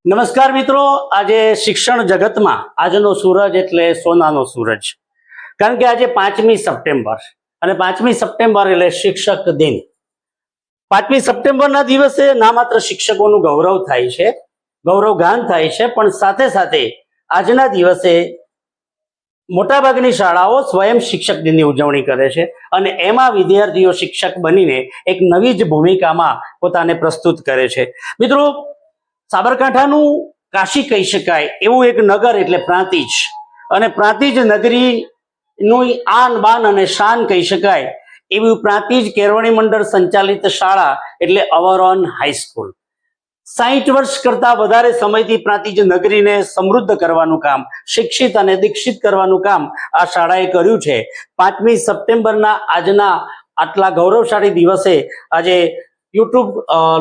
નમસ્કાર મિત્રો, આજે શિક્ષણ જગતમાં આજનો સૂરજ એટલે સોનાનો સૂરજ. કારણ કે આજે 5મી સપ્ટેમ્બર અને 5મી સપ્ટેમ્બર એટલે શિક્ષક દિન. 5મી સપ્ટેમ્બરના દિવસે ના માત્ર શિક્ષકોનું ગૌરવ થાય છે, ગૌરવગાન થાય છે, પણ સાથે સાથે આજના દિવસે મોટાભાગની શાળાઓ સ્વયં શિક્ષક દિનની ઉજવણી કરે છે અને એમાં વિદ્યાર્થીઓ શિક્ષક બનીને એક નવી જ ભૂમિકામાં પોતાને પ્રસ્તુત કરે છે. મિત્રો, સાબરકાંઠાનું કાશી કહી શકાય એવું એક નગર એટલે પ્રાંતિજ, અને પ્રાંતિજ નગરીનું આન બાન અને શાન કહી શકાય એવું પ્રાંતિજ કેળવણી મંડળ સંચાલિત શાળા એટલે અવરોન હાઈસ્કૂલ. 60 વર્ષ કરતા વધારે સમયથી પ્રાંતિજ નગરીને સમૃદ્ધ કરવાનું કામ, શિક્ષિત અને દીક્ષિત કરવાનું કામ આ શાળાએ કર્યું છે. 5મી સપ્ટેમ્બરના આજના આટલા ગૌરવશાળી દિવસે આજે યુટ્યુબ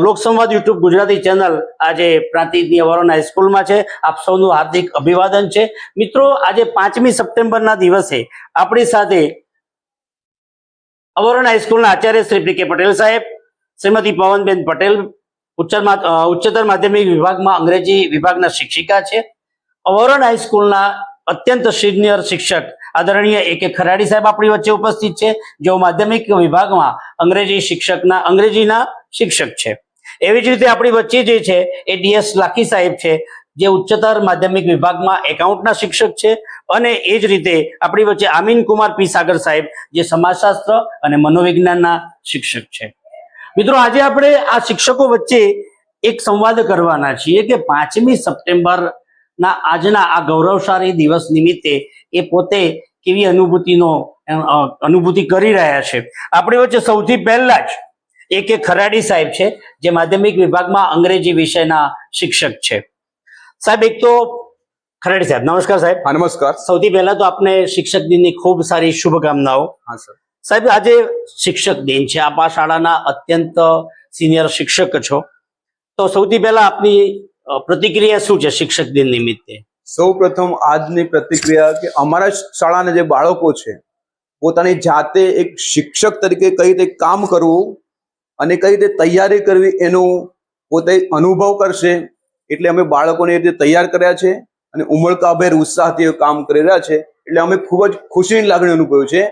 લોકસંવાદ યુટ્યુબ ગુજરાતી ચેનલ આજે પ્રાંતિજની અવરોન હાઈસ્કૂલમાં છે. આપ સૌનું હાર્દિક અભિવાદન છે. મિત્રો, આજે 5મી સપ્ટેમ્બરના દિવસે આપણી સાથે અવરોન હાઈસ્કૂલના આચાર્ય શ્રી પી કે પટેલ સાહેબ, શ્રીમતી પવનબેન પટેલ ઉચ્ચતર માધ્યમિક વિભાગમાં અંગ્રેજી વિભાગના શિક્ષિકા છે. અવરોન હાઈસ્કૂલના અત્યંત સિનિયર શિક્ષક આદરણીય એ કે ખરાડી સાહેબ આપણી વચ્ચે ઉપસ્થિત છે, જેઓ માધ્યમિક વિભાગમાં અંગ્રેજીના શિક્ષક છે. એવી જ રીતે આપણી વચ્ચે જે છે એ ડીએસ લાખી સાહેબ છે, જે ઉચ્ચતર માધ્યમિક વિભાગમાં એકાઉન્ટના શિક્ષક છે. અને એ જ રીતે આપણી વચ્ચે આમીન કુમાર પી સાગર સાહેબ, જે સમાજશાસ્ત્ર અને મનોવિજ્ઞાનના શિક્ષક છે. મિત્રો, આજે આપણે આ શિક્ષકો વચ્ચે એક સંવાદ કરવાના છીએ કે 5મી સપ્ટેમ્બરના આજના આ ગૌરવશાળી દિવસ નિમિત્તે એ પોતે કેવી અનુભૂતિ કરી રહ્યા છે. આપણી વચ્ચે સૌથી પહેલા જ એ કે ખરાડી સાહેબ છે, જે માધ્યમિક વિભાગમાં અંગ્રેજી વિષયના શિક્ષક છે. સાહેબ, એક તો ખરાડી સાહેબ, નમસ્કાર સાહેબ. નમસ્કાર. સૌથી પહેલા તો આપને શિક્ષક દિનની ખૂબ સારી શુભકામનાઓ. હા સર. સાહેબ, આજે શિક્ષક દિન છે, આપ આ શાળાના અત્યંત સિનિયર શિક્ષક છો, તો સૌથી પહેલા આપની પ્રતિક્રિયા શું છે શિક્ષક દિન નિમિત્તે? સૌ પ્રથમ આજની પ્રતિક્રિયા કે અમારા શાળાના જે બાળકો છે પોતાની જાતે એક શિક્ષક તરીકે કઈ રીતે કામ કરવું અને કઈ રીતે તૈયારી કરવી એનું પોતે અનુભવ કરશે, એટલે અમે બાળકોને એ રીતે તૈયાર કર્યા છે અને ઉમળકાભેર ઉત્સાહથી એ કામ કરી રહ્યા છે. એટલે અમે ખૂબ જ ખુશીની લાગણી અનુભવ્યું છે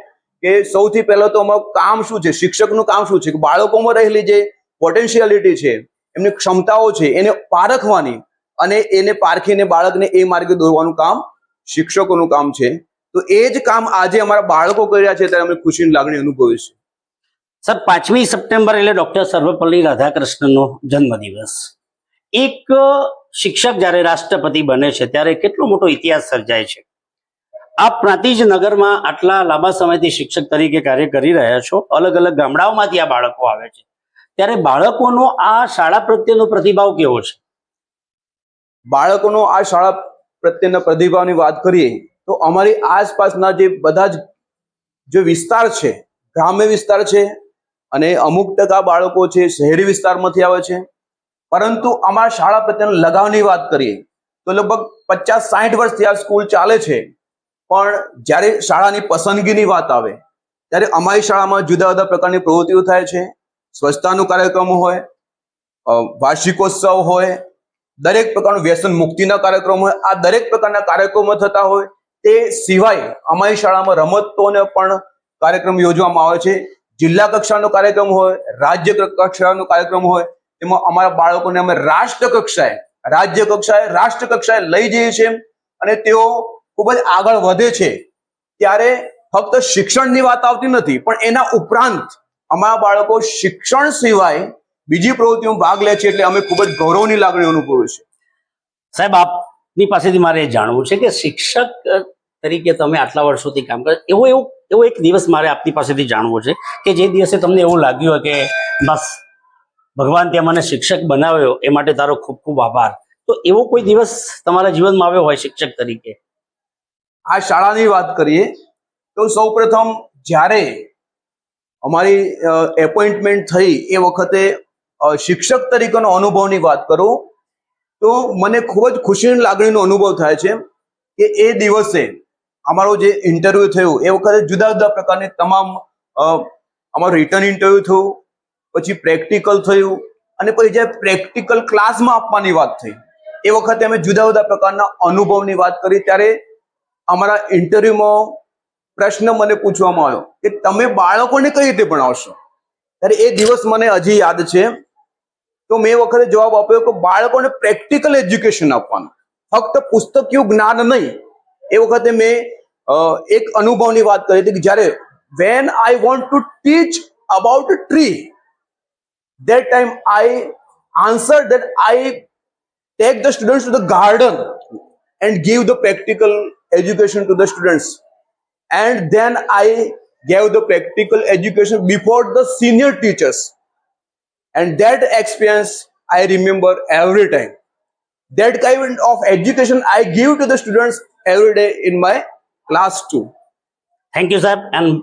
કે સૌથી પહેલા તો અમારું કામ શું છે, શિક્ષકનું કામ શું છે કે બાળકોમાં રહેલી જે પોટેન્શિયાલિટી છે, એમની ક્ષમતાઓ છે, એને પારખવાની અને એને પારખીને બાળકને એ માર્ગે દોરવાનું કામ શિક્ષકોનું કામ છે. તો એ જ કામ આજે અમારા બાળકો કરી રહ્યા છે, ત્યારે અમે ખુશીની લાગણી અનુભવી છે. સર, 5મી સપ્ટેમ્બર એટલે ડોક્ટર સર્વપલ્લી રાધાકૃષ્ણનનો જન્મદિવસ. એક શિક્ષક જ્યારે રાષ્ટ્રપતિ બને છે ત્યારે કેટલો મોટો ઇતિહાસ સર્જાય છે. આપ પ્રાંતિજ નગરમાં આટલા લાંબા સમયથી શિક્ષક તરીકે કાર્ય કરી રહ્યા છો, અલગ અલગ ગામડાઓમાંથી આ બાળકો આવે છે, ત્યારે બાળકોનો આ શાળા પ્રત્યેનો પ્રતિભાવ કેવો છે? બાળકોનો આ શાળા પ્રત્યેના પ્રતિભાવની વાત કરીએ તો અમારી આસપાસના જે બધા જ જે વિસ્તાર છે, ગ્રામ્ય વિસ્તાર છે, અને અમુક ટકા બાળકો છે શહેરી વિસ્તારમાંથી આવે છે. પરંતુ અમારા શાળા પ્રત્યેના લગાવની વાત કરીએ તો લગભગ 50-60 વર્ષથી આ સ્કૂલ ચાલે છે. પણ જ્યારે શાળાની પસંદગીની વાત આવે ત્યારે અમારી શાળામાં જુદા જુદા પ્રકારની પ્રવૃત્તિઓ થાય છે. સ્વચ્છતાનો કાર્યક્રમ હોય, વાર્ષિકોત્સવ હોય, દરેક પ્રકારનું વ્યસન મુક્તિના કાર્યક્રમ હોય, આ દરેક પ્રકારના કાર્યક્રમો થતા હોય. તે સિવાય અમારી શાળામાં રમતોને પણ કાર્યક્રમ યોજવામાં આવે છે. જિલ્લા કક્ષાનો કાર્યક્રમ હોય, રાજ્ય કક્ષાનો કાર્યક્રમ હોય, તેમાં અમારા બાળકોને અમે રાજ્ય કક્ષાએ લઈ જઈએ છીએ અને તેઓ ખૂબ જ આગળ વધે છે. ત્યારે ફક્ત શિક્ષણની વાત આવતી નથી, પણ એના ઉપરાંત અમારા બાળકો શિક્ષણ સિવાય બીજી પ્રવૃત્તિઓમાં ભાગ લે છે, એટલે અમે ખૂબ જ ગૌરવની લાગણી અનુભવીએ છીએ. સાહેબ, આપની પાસેથી મારે જાણવું છે કે શિક્ષક તરીકે તમે આટલા વર્ષોથી કામ કરો, એવો એક દિવસ મારે આપની પાસેથી જાણવો છે કે જે દિવસે તમને એવું લાગ્યું હોય કે બસ ભગવાન ત્યાં મને શિક્ષક બનાવ્યો, એ માટે તારો ખૂબ ખૂબ આભાર. તો એવો કોઈ દિવસ તમારા જીવનમાં આવ્યો હોય શિક્ષક તરીકે? આ શાળાની વાત કરીએ તો સૌપ્રથમ જ્યારે અમારી એપોઇન્ટમેન્ટ થઈ એ વખતે શિક્ષક તરીકેનો અનુભવની વાત કરું તો મને ખૂબ જ ખુશીની લાગણીનો અનુભવ થાય છે કે એ દિવસે અમારો જે ઇન્ટરવ્યુ થયું એ વખતે જુદા જુદા પ્રકારની તમામ અમારું રિટર્ન ઇન્ટરવ્યુ થયું, પછી પ્રેક્ટિકલ થયું, અને પછી જે પ્રેક્ટિકલ ક્લાસમાં આપવાની વાત થઈ એ વખતે અમે જુદા જુદા પ્રકારના અનુભવની વાત કરી. ત્યારે અમારા ઇન્ટરવ્યુમાં પ્રશ્ન મને પૂછવામાં આવ્યો કે તમે બાળકોને કઈ રીતે ભણાવશો. ત્યારે એ દિવસ મને હજી યાદ છે. તો મેં એ વખતે જવાબ આપ્યો કે બાળકોને પ્રેક્ટિકલ એજ્યુકેશન આપવાનું, ફક્ત પુસ્તકીય જ્ઞાન નહીં. એ વખતે મેં એક અનુભવની વાત કરી હતી કે જ્યારે when I want to teach about a tree, that time I answered that I take the students to the garden and give the practical education to the students, and then I gave the practical education before the senior teachers, and that experience I remember every time. That kind of education I give to the students every day in my class too. Thank you સાહેબ, and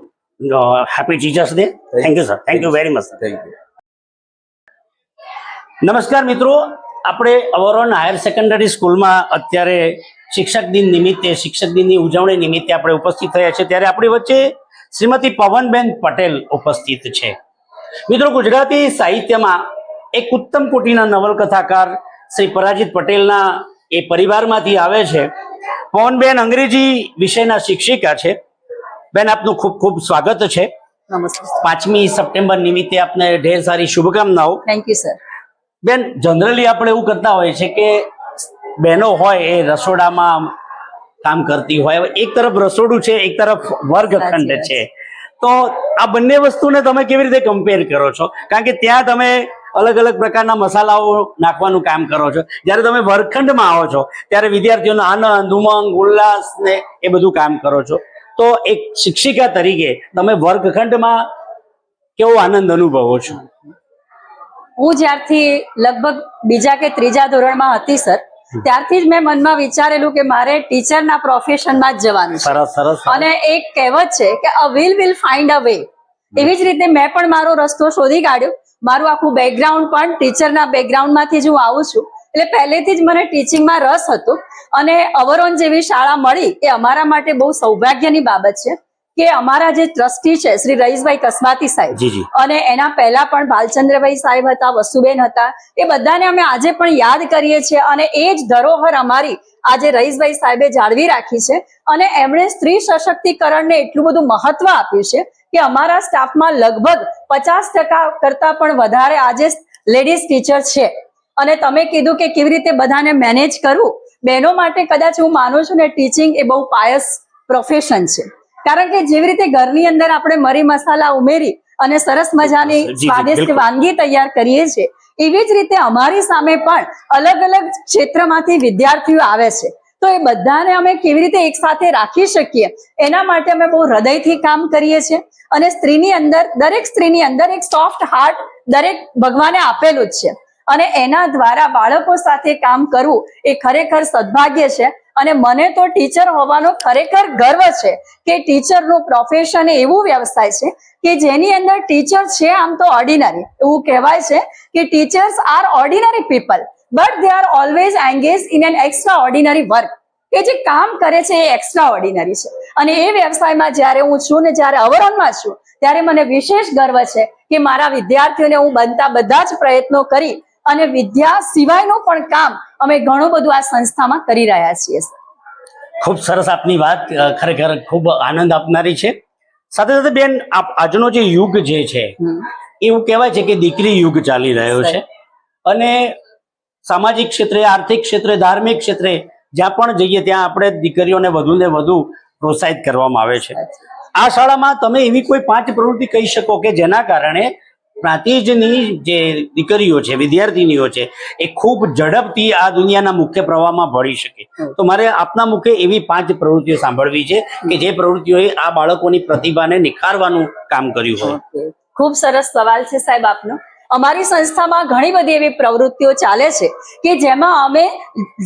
happy teachers day. Thank you sir, thank you very much. Thank you. નમસ્કાર મિત્રો, આપણે અવરોન higher secondary સ્કૂલમાં અત્યારે શિક્ષક દિન નિમિત્તે, શિક્ષક દિનની ઉજવણી નિમિત્તે આપણે ઉપસ્થિત થયા છે. ત્યારે આપણી વચ્ચે શ્રીમતી પવનબેન પટેલ ઉપસ્થિત છે. મિત્રો, ગુજરાતી સાહિત્યમાં એક ઉત્તમ કોટીના નવલકથાકાર શ્રી પરાજિત પટેલના એ પરિવારમાંથી આવે છે. પવનબેન અંગ્રેજી વિષયના શિક્ષિકા છે. બેન, આપનું ખૂબ ખૂબ સ્વાગત છે. નમસ્તે. 5મી સપ્ટેમ્બર નિમિત્તે આપને ઢેર સારી શુભકામનાઓ. Thank you sir. બેન, જનરલી આપણે એવું કરતા હોય છે કે બહેનો હોય એ રસોડામાં કામ કરતી હોય. હવે એક તરફ રસોડું છે, એક તરફ વર્ગખંડ છે. તો આ બંને વસ્તુને તમે કેવી રીતે કમ્પેર કરો છો? કારણ કે ત્યાં તમે અલગ અલગ પ્રકારના મસાલાઓ નાખવાનું કામ કરો છો, જ્યારે તમે વર્ગખંડમાં આવો છો ત્યારે વિદ્યાર્થીઓનો આનંદ, ઉમંગ, ઉલ્લાસ ને એ બધું કામ કરો છો. તો એક શિક્ષિકા તરીકે તમે વર્ગખંડમાં કેવો આનંદ અનુભવો છો? હું જ્યારથી લગભગ બીજા કે ત્રીજા ધોરણમાં હતી સર, ત્યારથી જ મેં મનમાં વિચારેલું કે મારે ટીચરના પ્રોફેશનમાં જ જવાનું છે. સરસ સરસ. અને એક કહેવત છે કે અ વિલ ફાઇન્ડ અ વે. એવી જ રીતે મેં પણ મારો રસ્તો શોધી કાઢ્યો. મારું આખું બેકગ્રાઉન્ડ પણ ટીચરના બેકગ્રાઉન્ડમાંથી જ હું આવું છું, એટલે પહેલેથી જ મને ટીચિંગમાં રસ હતો. અને અવરોન જેવી શાળા મળી એ અમારા માટે બહુ સૌભાગ્યની બાબત છે કે અમારા જે ટ્રસ્ટી છે શ્રી રઈસભાઈ કસબાતી સાહેબ, જી જી, અને એના પહેલા પણ ભાલચંદ્રભાઈ સાહેબ હતા, વસુબેન હતા, એ બધાને અમે આજે પણ યાદ કરીએ છીએ. અને એ જ ધરોહર અમારી આજે રઈસભાઈ સાહેબે જાળવી રાખી છે. અને એમણે સ્ત્રી સશક્તિકરણને એટલું બધું મહત્વ આપ્યું છે કે અમારા સ્ટાફમાં લગભગ 50% કરતા પણ વધારે આજે લેડીઝ ટીચર છે. અને તમે કીધું કે કેવી રીતે બધાને મેનેજ કરવું, બહેનો માટે કદાચ હું માનું છું ને ટીચિંગ એ બહુ પાયસ પ્રોફેશન છે. કારણ કે જેવી રીતે ઘરની અંદર આપણે મરી મસાલા ઉમેરી અને સરસ મજાની સ્વાદિષ્ટ વાનગી તૈયાર કરીએ છીએ, એવી જ રીતે અમારી સામે પણ અલગ અલગ ક્ષેત્રમાંથી વિદ્યાર્થીઓ આવે છે. તો એ બધાને અમે કેવી રીતે એક સાથે રાખી શકીએ એના માટે અમે બહુ હૃદયથી કામ કરીએ છીએ. અને સ્ત્રીની અંદર, દરેક સ્ત્રીની અંદર એક સોફ્ટ હાર્ટ દરેક ભગવાને આપેલું જ છે. અને એના દ્વારા બાળકો સાથે કામ કરવું એ ખરેખર સદભાગ્ય છે. અને મને તો ટીચર હોવાનો ખરેખર ગર્વ છે કે ટીચરનું પ્રોફેશન એવું વ્યવસાય છે કે જેની અંદર ટીચર છે આમ તો ઓર્ડિનરી. એવું કહેવાય છે કે teachers R ordinary people but they are always engage in an extra ordinary work. કે જે કામ કરે છે એ એક્સ્ટ્રા ઓર્ડિનરી છે. અને એ વ્યવસાયમાં જ્યારે હું છું ને જ્યારે અવરોનમાં છું ત્યારે મને વિશેષ ગર્વ છે કે મારા વિદ્યાર્થીઓને હું બનતા બધા જ પ્રયત્નો કરી અને વિદ્યા સિવાયનું પણ કામ અમે ઘણું બધું આ સંસ્થામાં કરી રહ્યા છીએ. ખૂબ સરસ, આપની વાત ખરેખર ખૂબ આનંદ આપનારી છે. સાથે સાથે બેન, આજનો જે યુગ જે છે એવું કહેવાય છે કે દીકરી યુગ ચાલી રહ્યો છે. અને સામાજિક ક્ષેત્રે, આર્થિક ક્ષેત્રે, ધાર્મિક ક્ષેત્રે જ્યાં પણ જઈએ ત્યાં આપણે દીકરીઓને વધુ ને વધુ પ્રોત્સાહિત કરવામાં આવે છે. આ શાળામાં તમે એવી કોઈ 5 પ્રવૃત્તિ કહી શકો કે જેના કારણે પ્રાંતિજની જે દીકરીઓ છે, વિદ્યાર્થીનીઓ છે, એ ખૂબ ઝડપથી આ દુનિયાના મુખ્ય પ્રવાહમાં ભળી શકે? તો મારે આપના મુખે એવી 5 પ્રવૃત્તિઓ સાંભળવી છે કે જે પ્રવૃત્તિઓએ આ બાળકોની પ્રતિભાને નિખારવાનું કામ કર્યું હોય. ખૂબ સરસ સવાલ છે સાહેબ આપનો. અમારી સંસ્થામાં ઘણી બધી એવી પ્રવૃત્તિઓ ચાલે છે કે જેમાં અમે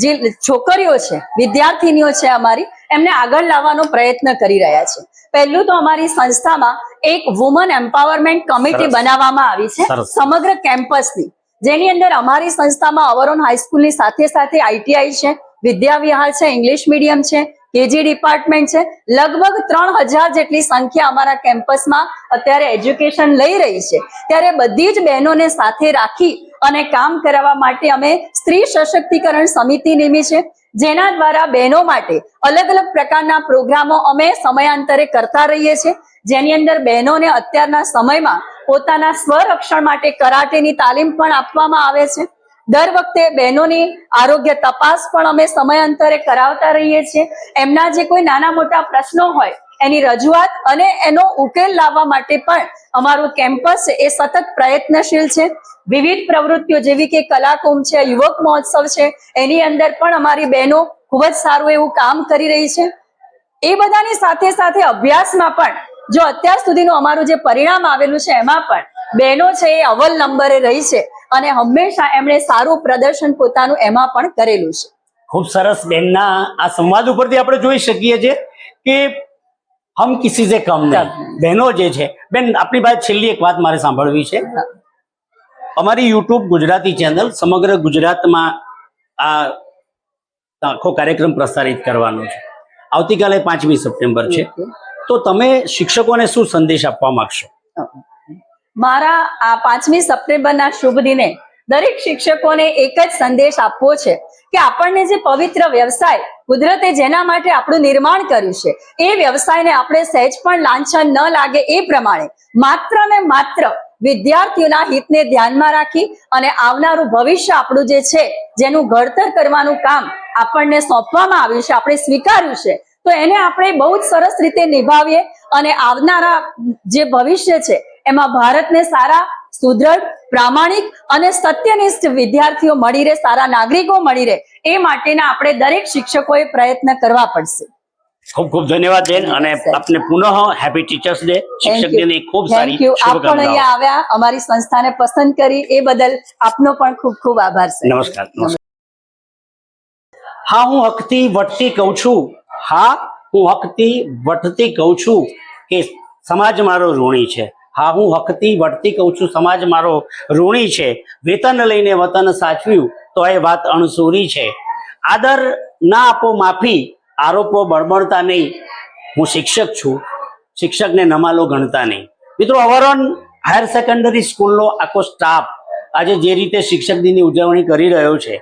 જે છોકરીઓ છે, વિદ્યાર્થીનીઓ છે અમારી, એમને આગળ લાવવાનો પ્રયત્ન કરી રહ્યા છે. પહેલું તો અમારી સંસ્થામાં એક વુમન એમ્પાવરમેન્ટ કમિટી બનાવવામાં આવી છે સમગ્ર કેમ્પસની, જેની અંદર અમારી સંસ્થામાં અવરોન હાઈસ્કૂલની સાથે સાથે આઈટીઆઈ છે, વિદ્યા વિહાર છે, ઇંગ્લિશ મીડિયમ છે, કેજી ડિપાર્ટમેન્ટ છે. લગભગ 3000 જેટલી સંખ્યા અમારા કેમ્પસમાં અત્યારે એજ્યુકેશન લઈ રહી છે. ત્યારે બધી જ બહેનોને સાથે રાખી અને કામ કરાવવા માટે અમે સ્ત્રી સશક્તિકરણ સમિતિ નિમી છે, જેના દ્વારા બહેનો માટે અલગ અલગ પ્રકારના પ્રોગ્રામો અમે સમયાંતરે કરતા રહીએ છીએ, જેની અંદર બહેનોને અત્યારના સમયમાં પોતાના સ્વરક્ષણ માટે કરાટેની તાલીમ પણ આપવામાં આવે છે. દર વખતે બહેનોની આરોગ્ય તપાસ પણ અમે સમયાંતરે કરાવતા રહીએ છીએ. એમના જે કોઈ નાના મોટા પ્રશ્નો હોય એની રજૂઆત અને એનો ઉકેલ લાવવા માટે પણ અમારું કેમ્પસ છે એ સતત પ્રયત્નશીલ છે. વિવિધ પ્રવૃત્તિઓ જેવી કે કલાકુંભ છે, યુવક મહોત્સવ છે, એની અંદર પણ અમારી બહેનો ખૂબ જ સારું એવું કામ કરી રહી છે. એ બધાની સાથે સાથે અભ્યાસમાં પણ જો અત્યાર સુધીનું અમારું જે પરિણામ આવેલું છે એમાં પણ બહેનો છે એ અવ્વલ નંબરે રહી છે અને હંમેશા એમણે સારું પ્રદર્શન પોતાનું એમાં પણ કરેલું છે. ખૂબ સરસ. બેનના આ સંવાદ ઉપરથી આપણે જોઈ શકીએ છીએ કે હમ કિસી સે કમ નહીં. બહેનો જે છે, બેન આપણી પાસે છેલ્લી એક વાત મારે સાંભળવી છે. અમારી યુટ્યુબ ગુજરાતી ચેનલ સમગ્ર ગુજરાતમાં આ આખો કાર્યક્રમ પ્રસારિત કરવાનો છે. આવતીકાલે 5મી સપ્ટેમ્બર છે, તો તમે શિક્ષકોને શું સંદેશ આપવા માંગશો? મારા આ 5મી સપ્ટેમ્બરના શુભ દિને દરેક શિક્ષકોને એક જ સંદેશ આપવો છે કે આપણને જે પવિત્ર વ્યવસાય કુદરતે જેના માટે આપણું નિર્માણ કર્યું છે એ વ્યવસાયને આપણે સહેજ પણ લાંછન ન લાગે એ પ્રમાણે માત્ર ને માત્ર વિદ્યાર્થીઓના હિતને ધ્યાનમાં રાખી અને આવનારું ભવિષ્ય આપણું જે છે, જેનું ઘડતર કરવાનું કામ આપણને સોંપવામાં આવ્યું છે, આપણે સ્વીકાર્યું છે, તો એને આપણે બહુ જ સરસ રીતે નિભાવીએ અને આવનારા જે ભવિષ્ય છે એમાં ભારતને સારા, સુદ્રઢ, પ્રામાણિક અને સત્યનિષ્ઠ વિદ્યાર્થીઓ મળી રહે, સારા નાગરિકો મળી રહે, એ માટેના આપણે દરેક શિક્ષકોએ પ્રયત્ન કરવા પડશે. ખૂબ ખૂબ ધન્યવાદ બેન, અને આપને પુનઃ હેપી ટીચર્સ ડે, શિક્ષક દિનની ખૂબ સારી થેન્ક યુ. આપ પણ શુભકામનાઓ. અહીંયા આવ્યા, અમારી સંસ્થાને પસંદ કરી એ બદલ આપનો પણ ખૂબ ખૂબ આભાર છે. નમસ્કાર. હા, હું હકથી વટતી કહું છું. હા, હું હકથી વટતી કહું છું કે સમાજ મારો ઋણી છે. હા, હું હકથી વટતી કહું છું, સમાજ મારો ઋણી છે. વેતન લઈને વતન સાચવ્યું તો એ વાત અણસૂરી છે. આદર ના આપો માફી, આરોપો બળબડતા નહીં. હું શિક્ષક છું, શિક્ષકને નમાલો ગણતા નહીં. મિત્રો, અવરોન હાયર સેકન્ડરી સ્કૂલનો આખો સ્ટાફ આજે જે રીતે શિક્ષક દિનની ઉજવણી કરી રહ્યો છે,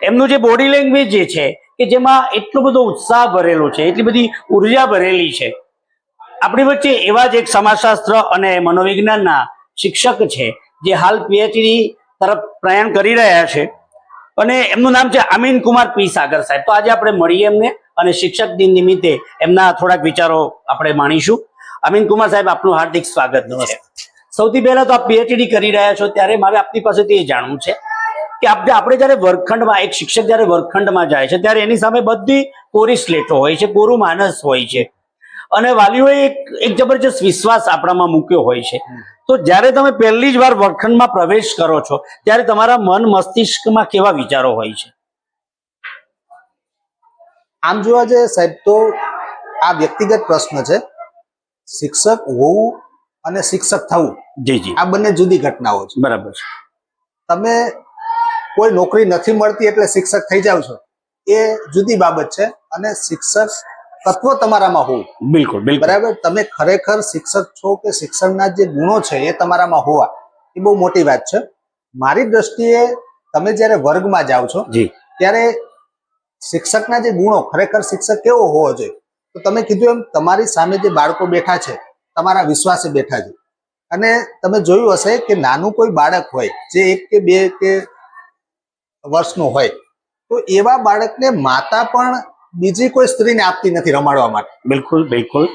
એમનું જે બોડી લેંગ્વેજ જે છે કે જેમાં એટલો બધો ઉત્સાહ ભરેલો છે, એટલી બધી ઉર્જા ભરેલી છે. આપણી વચ્ચે એવા જ એક સમાજશાસ્ત્ર અને મનોવિજ્ઞાનના શિક્ષક છે જે હાલ પીએચડી તરફ પ્રયાણ કરી રહ્યા છે, અને એમનું નામ છે અમીન કુમાર પી સાગર સાહેબ. તો આજે આપણે મળીએ એમને અને શિક્ષક દિન નિમિત્તે એમના થોડાક વિચારો આપણે માણીશું. અમીન કુમાર સાહેબ, આપનું હાર્દિક સ્વાગત છે. સૌથી પહેલા તો આપ પીએચડી કરી રહ્યા છો, ત્યારે મારે આપની પાસેથી એ જાણવું છે કે આપણે જ્યારે વર્ગખંડમાં, એક શિક્ષક જ્યારે વર્ગખંડમાં જાય છે ત્યારે એની સામે બધી કોરી સ્લેટો હોય છે, કોરું માનસ હોય છે, અને વાલીઓએ એક જબરજસ્ત વિશ્વાસ આપણામાં મૂક્યો હોય છે. તો જ્યારે તમે પહેલી જ વાર વર્ગખંડમાં પ્રવેશ કરો છો ત્યારે તમારા મન મસ્તિષ્કમાં કેવા વિચારો હોય છે? આમ જોવા જઈએ સાહેબ તો આ વ્યક્તિગત પ્રશ્ન છે. શિક્ષક હોવું અને શિક્ષક થવું, જી જી, આ બંને જુદી ઘટનાઓ છે. બરાબર છે. તમે કોઈ નોકરી નથી મળતી એટલે શિક્ષક થઈ જાવ છો, એ જુદી બાબત છે, અને શિક્ષક તત્વ તમારામાં હોવું, બિલકુલ બિલકુલ બરાબર. તમે ખરેખર શિક્ષક છો કે શિક્ષણના જે ગુણો છે એ તમારામાં હોવા, એ બહુ મોટી વાત છે. મારી દ્રષ્ટિએ તમે જ્યારે વર્ગમાં જાઓ છો જી, ત્યારે શિક્ષકના જે ગુણો, ખરેખર શિક્ષક કેવો હોવો જોઈએ, તો તમે કીધું એમ તમારી સામે જે બાળકો બેઠા છે, તમારા વિશ્વાસે બેઠા છે, અને તમે જોયું હશે કે નાનું કોઈ બાળક હોય જે 1 કે 2 કે વર્ષનું હોય, તો એવા બાળકને માતા પણ બીજી કોઈ સ્ત્રીને આપતી નથી રમાડવા માટે, બિલકુલ બિલકુલ,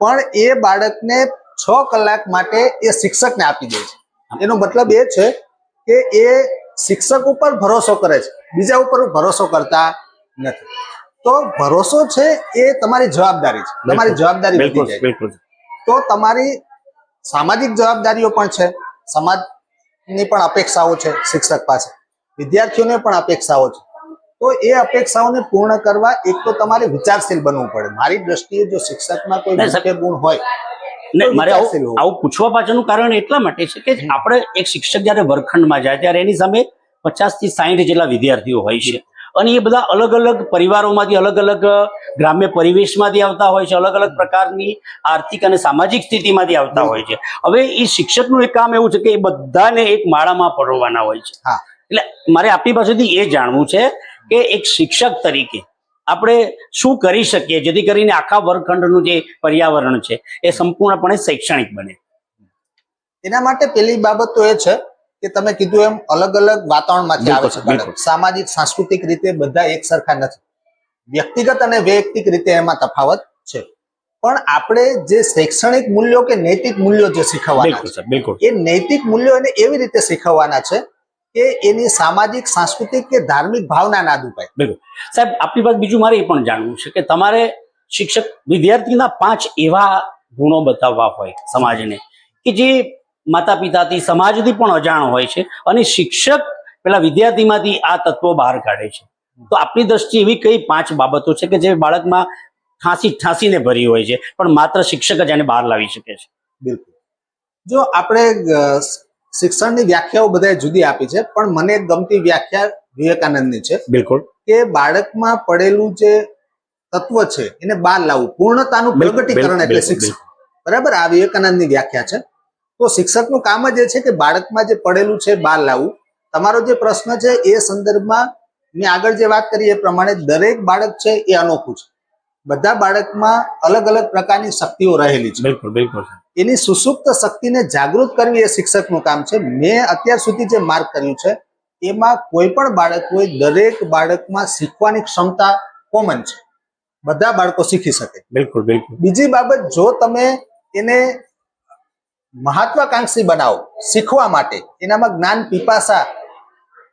પણ એ બાળકને 6 કલાક માટે એ શિક્ષકને આપી દે છે. એનો મતલબ એ છે કે એ શિક્ષક ઉપર ભરોસો કરે છે, બીજા ઉપર ભરોસો કરતા નથી. તો ભરોસો છે એ તમારી જવાબદારી છે, તમારી જવાબદારી વધી બિલકુલ જાય. બિલકુલ, તો તમારી સામાજિક જવાબદારીઓ પણ છે, સમાજની પણ અપેક્ષાઓ છે શિક્ષક પાસે, વિદ્યાર્થીઓને પણ અપેક્ષાઓ છે. તો એ અપેક્ષાઓને પૂર્ણ કરવા એક તો તમારે વિચારશીલ બનવું પડે. મારી દ્રષ્ટિએ જો શિક્ષકમાં કોઈ મુખ્ય ગુણ હોય, ને મારે આવું પૂછવા પાછળનું કારણ એટલા માટે છે કે આપણે એક શિક્ષક જ્યારે વર્ગખંડમાં જાય ત્યારે એની સામે 50 થી 60 જેટલા વિદ્યાર્થીઓ હોય છે, અને એ બધા અલગ અલગ પરિવારોમાંથી, અલગ અલગ ગ્રામ્ય પરિવેશમાંથી આવતા હોય છે, અલગ અલગ પ્રકારની આર્થિક અને સામાજિક સ્થિતિમાંથી આવતા હોય છે. હવે એ શિક્ષકનું એક કામ એવું છે કે એ બધાને એક માળામાં પરોવવાના હોય છે. હા, એટલે મારે આપની પાસેથી એ જાણવું છે કે એક શિક્ષક તરીકે આપણે શું કરી શકીએ જેથી કરીને આખા વર્ગખંડનું જે પર્યાવરણ છે એ સંપૂર્ણપણે શૈક્ષણિક બને. એના માટે પહેલી બાબત તો એ છે કે તમે કીધું એમ અલગ અલગ વાતાવરણમાંથી આવે છે બિલકુલ. બાળક. સામાજિક સાંસ્કૃતિક રીતે બધા એક સરખા નથી. વ્યક્તિગત અને વૈયક્તિક રીતે એમાં તફાવત છે. પણ આપણે જે શૈક્ષણિક મૂલ્યો કે નૈતિક મૂલ્યો જે શીખવવાના બિલકુલ છે સર, બિલકુલ. એ નૈતિક મૂલ્યો એને એવી રીતે શીખવવાના છે કે એની સામાજિક સાંસ્કૃતિક કે ધાર્મિક ભાવના ના દુભાય. બિલકુલ સાહેબ, આપની પાસે બીજું મારે એ પણ જાણવું છે કે તમારે શિક્ષક વિદ્યાર્થીના 5 એવા ગુણો બતાવવા હોય સમાજને કે જે માતા પિતાથી સમાજથી પણ અજાણ હોય છે અને શિક્ષક પેલા વિદ્યાર્થીમાંથી આ તત્વો બહાર કાઢે છે. તો આપની દ્રષ્ટિએ એવી કઈ 5 બાબતો છે કે જે બાળકમાં ઠાંસીને ભરી હોય છે પણ માત્ર શિક્ષક જ એને બહાર લાવી શકે છે? બિલકુલ. જો આપણે શિક્ષણની વ્યાખ્યાઓ બધાએ જુદી આપી છે, પણ મને એક ગમતી વ્યાખ્યા વિવેકાનંદની છે બિલકુલ. કે બાળકમાં પડેલું જે તત્વ છે એને બહાર લાવવું, પૂર્ણતાનું પ્રગટીકરણ એટલે શિક્ષણ. બરાબર, આ વિવેકાનંદની વ્યાખ્યા છે. તો શિક્ષકનું કામ જ એ છે કે બાળકમાં જે પડેલું છે બહાર લાવવું. તમારો જે પ્રશ્ન છે એ સંદર્ભમાં મેં આગળ જે વાત કરી એ પ્રમાણે દરેક બાળક છે એ અનોખું છે. બધા બાળકમાં અલગ અલગ પ્રકારની શક્તિઓ રહેલી છે. બિલકુલ, બિલકુલ. એની સુસુપ્ત શક્તિને જાગૃત કરવી એ શિક્ષકનું કામ છે. મેં અત્યાર સુધી જે માર્ક કર્યું છે એમાં કોઈ પણ બાળક હોય, દરેક બાળકમાં શીખવાની ક્ષમતા કોમન છે. બધા બાળકો શીખી શકે. બિલકુલ, બિલકુલ. બીજી બાબત, જો તમે એને મહત્વાકાંક્ષી બનાવો શીખવા માટે, એનામાં જ્ઞાન પીપાસા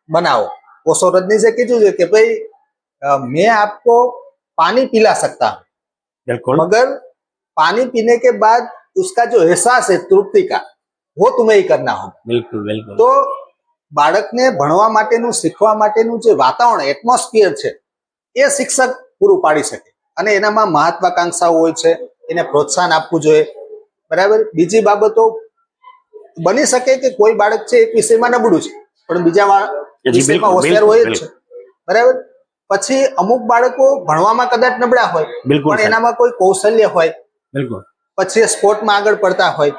बनाओ. ओशो रजनीशे कीधुं छे कि भाई मैं आपको पानी पिला सकता हूं, बिल्कुल, मगर पानी पीने के बाद उसका जो एहसास है तृप्ति का, वो तुम्हें ही करना होगा. बिल्कुल, बिल्कुल. तो બાળકને ભણવા માટેનું, શીખવા માટેનું જે વાતાવરણ, એટમોસ્ફિયર છે એ શિક્ષક પૂરું પાડી શકે. અને એનામાં મહત્વાકાંક્ષાઓ હોય છે, એને પ્રોત્સાહન આપવું જોઈએ. બરાબર. બીજી બાબતો, બની શકે કે કોઈ બાળક છે એક વિષયમાં નબળું છે પણ બીજા વિષયમાં હોશિયાર હોય જ છે. બરાબર. પછી અમુક બાળકો ભણવામાં કદાચ નબળા હોય પણ એનામાં કોઈ કૌશલ્ય હોય, બિલકુલ, પછી સ્પોર્ટમાં આગળ પડતા હોય.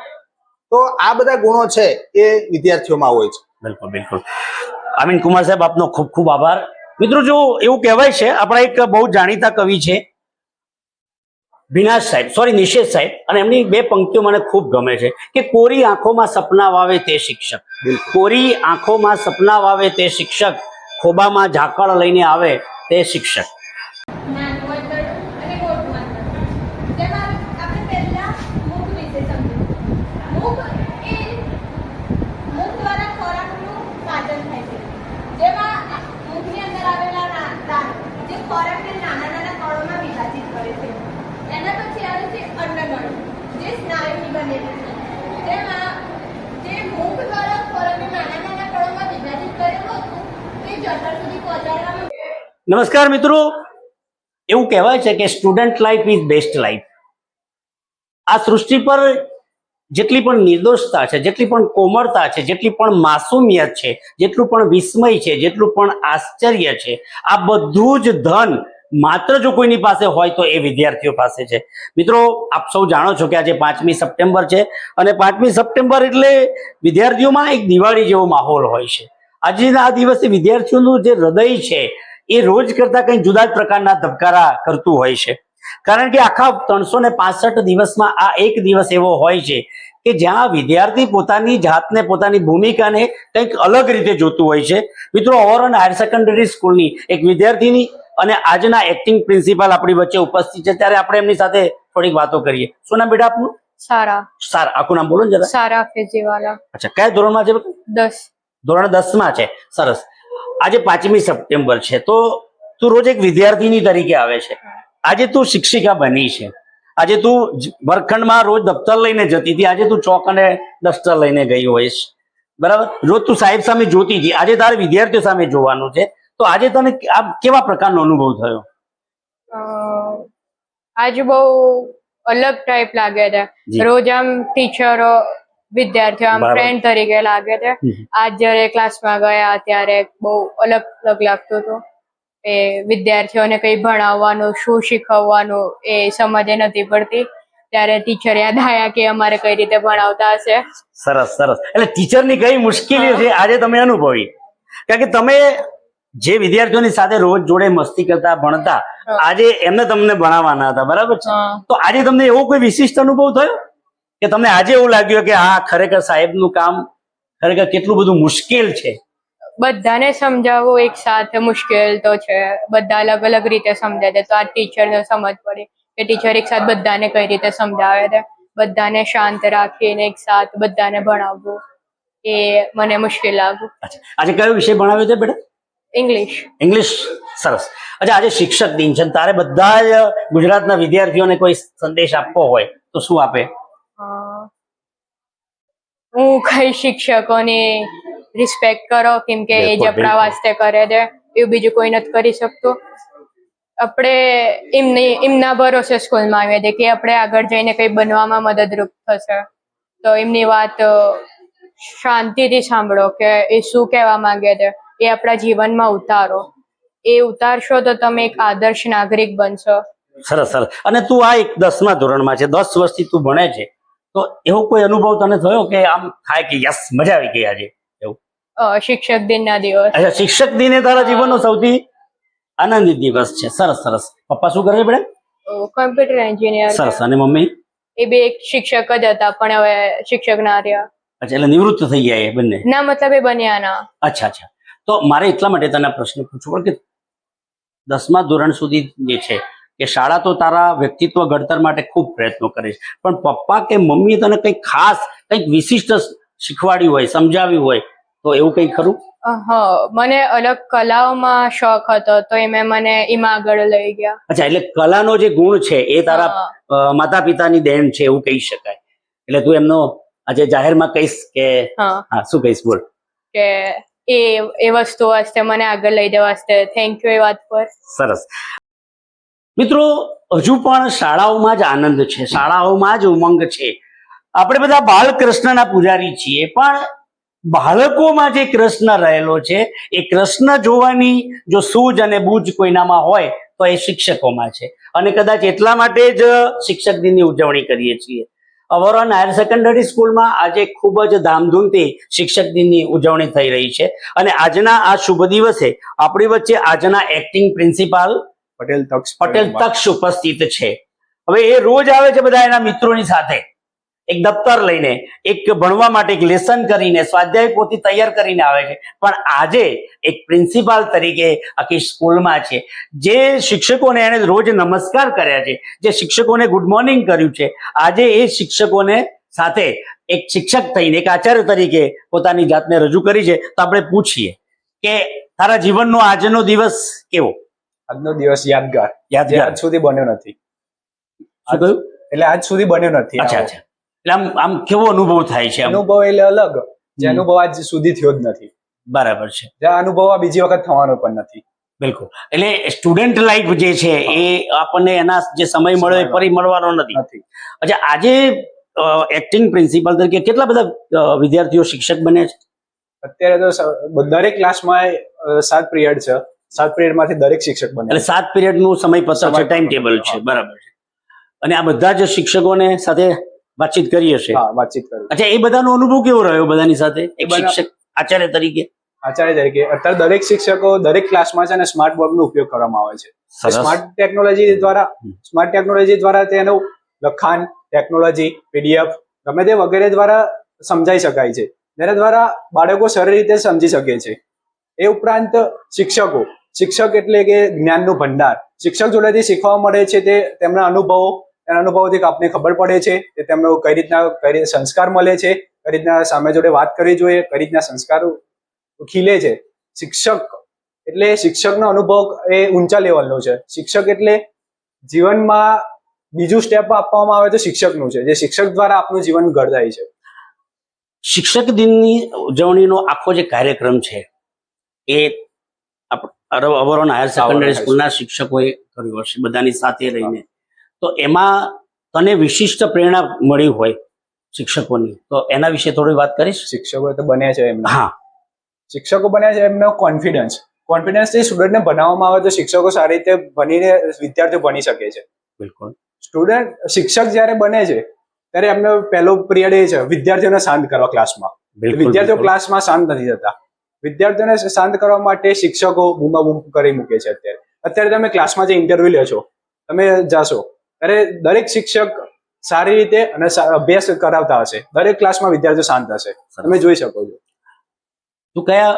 તો આ બધા ગુણો છે એ વિદ્યાર્થીઓમાં હોય છે. બિલકુલ, બિલકુલ. અમીન કુમાર સાહેબ, આપનો ખૂબ ખૂબ આભાર. મિત્રો, જો એવું કહેવાય છે, આપણા એક બહુ જાણીતા કવિ છે નિશેષ સાહેબ, અને એમની 2 પંક્તિઓ મને ખૂબ ગમે છે કે કોરી આંખોમાં સપના વાવે તે શિક્ષક, કોરી આંખોમાં સપના વાવે તે શિક્ષક, ખોબામાં ઝાકળ લઈને આવે તે શિક્ષક. નમસ્કાર મિત્રો, એવું કહેવાય છે કે student life is best life. આ સૃષ્ટિ પર જેટલી પણ નિર્દોષતા છે, જેટલી પણ કોમળતા છે, જેટલી પણ માસુમિયત છે, જેટલું પણ વિસ્મય છે, જેટલું પણ આશ્ચર્ય છે, આ બધું જ ધન માત્ર જો કોઈની પાસે હોય તો એ વિદ્યાર્થીઓ પાસે છે. મિત્રો, આપ સૌ જાણો છો કે આજે 5મી સપ્ટેમ્બર છે અને 5મી સપ્ટેમ્બર એટલે વિદ્યાર્થીઓમાં એક દિવાળી જેવો માહોલ હોય છે. આજના આ દિવસે વિદ્યાર્થીઓનું જે હૃદય છે એ રોજ કરતા કંઈ જુદા જ પ્રકારના ધબકારા કરતું હોય છે. કારણ કે આખા 365 દિવસમાં આ એક દિવસ એવો હોય છે કે જ્યાં વિદ્યાર્થી પોતાની જાતને, પોતાની ભૂમિકાને કંઈક અલગ રીતે જોતું હોય છે. મિત્રો, ઓવરઓલ હાયર સેકન્ડરી સ્કૂલની એક વિદ્યાર્થીની અને આજના એક્ટિંગ પ્રિન્સિપાલ આપણી વચ્ચે ઉપસ્થિત છે, ત્યારે આપણે એમની સાથે થોડીક વાતો કરીએ. શું નામ બેટા આપનું? સારા. સારા, આખું નામ બોલો ને જરા. સારા ફેજીવાલા. અચ્છા, કયા ધોરણમાં છે? 10. ધોરણ 10માં છે. સરસ. આજે 5મી સપ્ટેમ્બર છે, તો તું રોજ એક વિદ્યાર્થીની તરીકે આવે છે. આજે તું શિક્ષિકા બની છે. આજે તું વર્ગખંડમાં રોજ દફતર લઈને જતી હતી, આજે તું ચોક અને ડસ્ટર લઈને ગઈ હોઈશ. બરાબર. રોજ તું સાહેબ સામે જોતી હતી, આજે તારે વિદ્યાર્થીઓ સામે જોવાનું છે. તો આજે તને આ કેવા પ્રકારનો અનુભવ થયો? આજે બહુ અલગ ટાઈપ લાગે છે. રોજ આમ ટીચરો, વિદ્યાર્થીઓ આમ ફ્રેન્ડ તરીકે લાગે છે. આજ જયારે ક્લાસમાં ગયા ત્યારે બહુ અલગ અલગ લાગતું હતું. એ વિદ્યાર્થીઓને કઈ ભણાવવાનું, શું શીખવવાનું એ સમજે નથી પડતી. ત્યારે ટીચર યાદ આવ્યા કે અમારે કઈ રીતે ભણાવતા હશે. સરસ, સરસ. એટલે ટીચરની કઈ મુશ્કેલીઓ છે આજે તમે અનુભવી. કારણ કે તમે જે વિદ્યાર્થીઓની સાથે રોજ જોડે મસ્તી કરતા ભણતા, આજે એમને તમને ભણાવવાના હતા, બરાબર છે? તો આજે તમને એવો કોઈ વિશિષ્ટ અનુભવ થયો કે તમને આજે એવું લાગ્યું કે હા ખરેખર સાહેબનું કામ ખરેખર કેટલું બધું મુશ્કેલ છે? બધાને સમજાવવું એક સાથે મુશ્કેલ તો છે, બધા અલગ અલગ રીતે સમજાવે છે, તો આ ટીચરને સમજ પડી કે ટીચર એક સાથે બધાને કઈ રીતે સમજાવે છે, બધાને શાંત રાખીને એક સાથ બધાને ભણાવવું એ મને મુશ્કેલ લાગ્યું. આજે કયો વિષય ભણાવ્યો છે બેટા? ઇંગ્લિશ. ઇંગ્લિશ. સરસ. અચ્છા, આજે શિક્ષક દિન છે, તારે બધા જ ગુજરાતના વિદ્યાર્થીઓને કોઈ સંદેશ આપવો હોય તો શું આપે? હું કઈ શિક્ષકોની રિસ્પેક્ટ કરો, કેમ કે એ જ બિલકુલ, આપણા વાસ્તે કરે છે, એવું બીજું કોઈ નથી કરી શકતું. આપણે એમના ભરોસે સ્કૂલમાં આવીએ છીએ કે આપણે આગળ જઈને કઈ બનવામાં મદદરૂપ થશે, તો એમની વાત શાંતિથી સાંભળો કે એ શું કહેવા માંગે છે, એ આપણા જીવનમાં ઉતારો. એ ઉતારશો તો તમે એક આદર્શ નાગરિક બનશો. સરસ સરસ. અને તું આ એક 10મા ધોરણમાં છે, 10 વર્ષથી તું ભણે છે, તો એવો કોઈ અનુભવ તને થયો કે આમ થાય કે યસ મજા આવી ગઈ આજે એવું? શિક્ષક દિનના દિવસ. અચ્છા, શિક્ષક દિન એ તારા જીવનનો સૌથી આનંદિત દિવસ છે. સરસ સરસ. પપ્પા શું કરે છે બેટા? Computer engineer. સરસ. અને મમ્મી? એ બી એક શિક્ષક જ હતા, પણ હવે શિક્ષક ના રહ્યા. અચ્છા, એટલે નિવૃત્ત થઈ ગયા એ બંને? ના, મતલબ એ બન્યા ના. અચ્છા અચ્છા. તો મારે એટલા માટે તને આ પ્રશ્ન પૂછવો પડે કે 10મા ધોરણ સુધી જે છે કે શાળા તો તારા વ્યક્તિત્વ ઘડતર માટે ખૂબ પ્રયત્નો કરે છે, પણ પપ્પા કે મમ્મીએ તને કંઈક ખાસ કંઈક વિશિષ્ટ શીખવાડ્યું હોય, સમજાવ્યું હોય, તો એવું કંઈ ખરું? મને અલગ કલાઓમાં શોખ હતો, તો એમાં મને એમાં આગળ લઈ ગયા. અચ્છા, એટલે કલાનો જે ગુણ છે એ તારા માતા પિતાની દેન છે એવું કહી શકાય. એટલે તું એમનો આજે જાહેરમાં કહીશ કે હા, શું કહીશ? બોલ. કે એ વસ્તુ વાસ્તે મને આગળ લઈ જવા વાસ્તે થેન્ક યુ એ વાત પર. સરસ. મિત્રો, હજુ પણ શાળાઓમાં જ આનંદ છે, શાળાઓમાં જ ઉમંગ છે. આપણે બધા બાળકૃષ્ણના પૂજારી છીએ, પણ બાળકોમાં જે કૃષ્ણ રહેલો છે એ કૃષ્ણ જોવાની જો સૂઝ અને બૂઝ કોઈનામાં હોય તો એ શિક્ષકોમાં છે. અને કદાચ એટલા માટે જ શિક્ષક દિનની ઉજવણી કરીએ છીએ. અવરોન હાયર સેકન્ડરી સ્કૂલમાં આજે ખૂબ જ ધામધૂમથી શિક્ષક દિનની ઉજવણી થઈ રહી છે. અને આજના આ શુભ દિવસે આપણી વચ્ચે આજના એક્ટિંગ પ્રિન્સિપાલ પટેલ તક્ષ ઉપસ્થિત છે. હવે એ રોજ આવે છે બધા એના મિત્રોની સાથે, એક દફતર લઈને, એક ભણવા માટે એક લેસન કરીને, સ્વાધ્યાય પોથી તૈયાર કરીને આવે છે, પણ આજે એક પ્રિન્સિપાલ તરીકે આખી સ્કૂલમાં છે. જે શિક્ષકોને એને રોજ નમસ્કાર કર્યા છે, જે શિક્ષકોને ગુડ મોર્નિંગ કર્યું છે, આજે એ શિક્ષકોને સાથે એક શિક્ષક થઈને, એક આચાર્ય તરીકે પોતાની જાતને રજૂ કરી છે. તો આપણે પૂછીએ કે તારા જીવનનો આજનો દિવસ કેવો? આજનો દિવસ યાદગાર, આજ સુધી બન્યો નથી. શું કહ્યું? એટલે આજ સુધી બન્યો નથી. અચ્છા અચ્છા. એટલે આમ કેવો અનુભવ થાય છે? અનુભવ એટલે અલગ, જે અનુભવ આજ સુધી થયો જ નથી. બરાબર છે. જે અનુભવ આ બીજી વખત થવાનો પણ નથી. બિલકુલ. એટલે સ્ટુડન્ટ લાઈફ જે છે એ આપણને એના જે સમય મળ્યો એ ફરી મળવાનો નથી. અચ્છા, આજે એક્ટિંગ પ્રિન્સિપલ તરીકે કેટલા બધા વિદ્યાર્થીઓ શિક્ષક બને છે? અત્યારે તો દરેક ક્લાસમાં 7 પિરિયડ છે, 7 પિરિયડમાંથી દરેક શિક્ષક બને. એટલે 7 પિરિયડનું સમય પત્રક છે, ટાઈમ ટેબલ છે. બરાબર છે. અને આ બધા જ શિક્ષકોને સાથે વાતચીત કરી હશે? હા, વાતચીત કરી. અચ્છા, એ બધાનો અનુભવ કેવો રહ્યો બધાની સાથે એક શિક્ષક આચાર્ય તરીકે? આચાર્ય તરીકે અત્યારે દરેક શિક્ષકો દરેક ક્લાસમાં છે ને સ્માર્ટ બોર્ડનો ઉપયોગ કરવામાં આવે છે. સ્માર્ટ ટેકનોલોજી દ્વારા તેનું લખાણ, ટેકનોલોજી, પીડીએફ ગમે તે વગેરે દ્વારા સમજાઈ શકાય છે, જેના દ્વારા બાળકો સરળ રીતે સમજી શકે છે. એ ઉપરાંત શિક્ષક એટલે કે જ્ઞાનનું ભંડાર. શિક્ષક જોડેથી શીખવા મળે છે, તે તેમના અનુભવોથી આપને ખબર પડે છે કે તેમનો કઈ રીતના સંસ્કાર મળે છે, કઈ રીતના સામે જોડે વાત કરવી જોઈએ, કઈ રીતના સંસ્કારો ખીલે છે. શિક્ષકનો અનુભવ એ ઊંચા લેવલનો છે. શિક્ષક એટલે જીવનમાં બીજું સ્ટેપ આપવામાં આવે તો શિક્ષકનું છે, જે શિક્ષક દ્વારા આપનું જીવન ઘડાય છે. શિક્ષક દિનની ઉજવણીનો આખો જે કાર્યક્રમ છે એ અવરોન હાયર સેકન્ડરી સ્કૂલના શિક્ષકોએ કર્યો હશે બધાની સાથે રહીને. તો એમાં તને વિશિષ્ટ પ્રેરણા મળી હોય શિક્ષકોની, તો એના વિશે થોડી વાત કરીશ? શિક્ષકો તો બન્યા છે એમના. હા, શિક્ષકો બન્યા છે એમનો કોન્ફિડન્સથી સ્ટુડન્ટને ભણાવવામાં આવે તો શિક્ષકો સારી રીતે ભણીને વિદ્યાર્થીઓ ભણી શકે છે. બિલકુલ. શિક્ષક જ્યારે બને છે ત્યારે એમનો પહેલો પિરિયડ એ છે વિદ્યાર્થીઓને શાંત કરવા ક્લાસમાં. વિદ્યાર્થીઓ ક્લાસમાં શાંત નથી થતા, વિદ્યાર્થીઓને શાંત કરવા માટે શિક્ષકો બૂમાબૂમ કરી મૂકે છે. અત્યારે તમે ક્લાસમાં જે ઇન્ટરવ્યુ લ્યો છો, તમે જાશો ત્યારે દરેક શિક્ષક સારી રીતે અને અભ્યાસ કરાવતા હશે. દરેક ક્લાસમાં વિદ્યાર્થીઓ શાંત હશે, તમે જોઈ શકો છો. તું કયા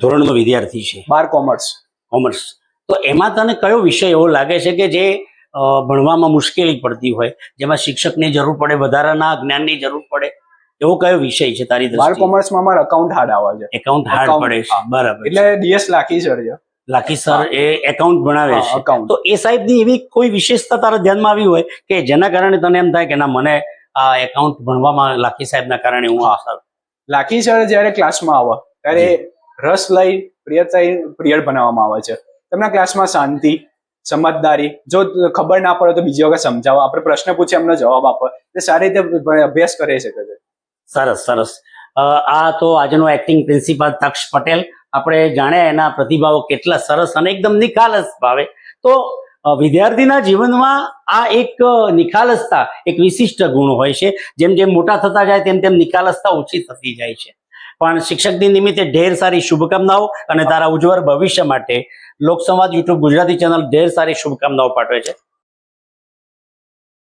ધોરણનો વિદ્યાર્થી છે? 12 કોમર્સ. કોમર્સ. તો એમાં તને કયો વિષય એવો લાગે છે કે જે ભણવામાં મુશ્કેલી પડતી હોય, જેમાં શિક્ષકની જરૂર પડે, વધારાના જ્ઞાનની જરૂર પડે, એવો કયો વિષય છે તારી 12 દ્રષ્ટિએ? કોમર્સમાં અમારે અકાઉન્ટ હાર્ડ આવે છે. એકાઉન્ટ હાર્ડ પડે છે, હા. બરાબર. એટલે DS લાખી સર છે. લાખી સર એ એકાઉન્ટ ભણાવે હા, છે. account. તો એ સાહેબની એવી કોઈ વિશેષતા તારા ધ્યાનમાં આવી હોય કે જેના કારણે તને એમ થાય કે ના, મને આ એકાઉન્ટ ભણવામાં લાખી સાહેબના કારણે હું લાખી સર જ્યારે ક્લાસમાં આવે ત્યારે રસ લઈ પ્રિયડ બનાવવામાં આવે છે. તેમના ક્લાસમાં શાંતિ, સમજદારી, જો ખબર ના પડે તો બીજી વખત સમજાવવા, આપણે પ્રશ્ન પૂછે એમનો જવાબ આપો, તે સારી રીતે અભ્યાસ કરી શકે છે. સરસ સરસ. આ તો આજનો એક્ટિંગ પ્રિન્સિપાલ તક્ષ પટેલ. આપણે જાણ્યા એના પ્રતિભાવો કેટલા સરસ અને એકદમ નિખાલસ ભાવે. તો વિદ્યાર્થીના જીવનમાં આ એક નિખાલસતા એક વિશિષ્ટ ગુણ હોય છે. જેમ જેમ મોટા થતા જાય તેમ તેમ નિખાલસતા ઓછી થતી જાય છે. પણ શિક્ષક દિન નિમિત્તે ઢેર સારી શુભકામનાઓ અને તારા ઉજ્જવળ ભવિષ્ય માટે લોકસંવાદ યુટ્યુબ ગુજરાતી ચેનલ ઢેર સારી શુભકામનાઓ પાઠવે છે.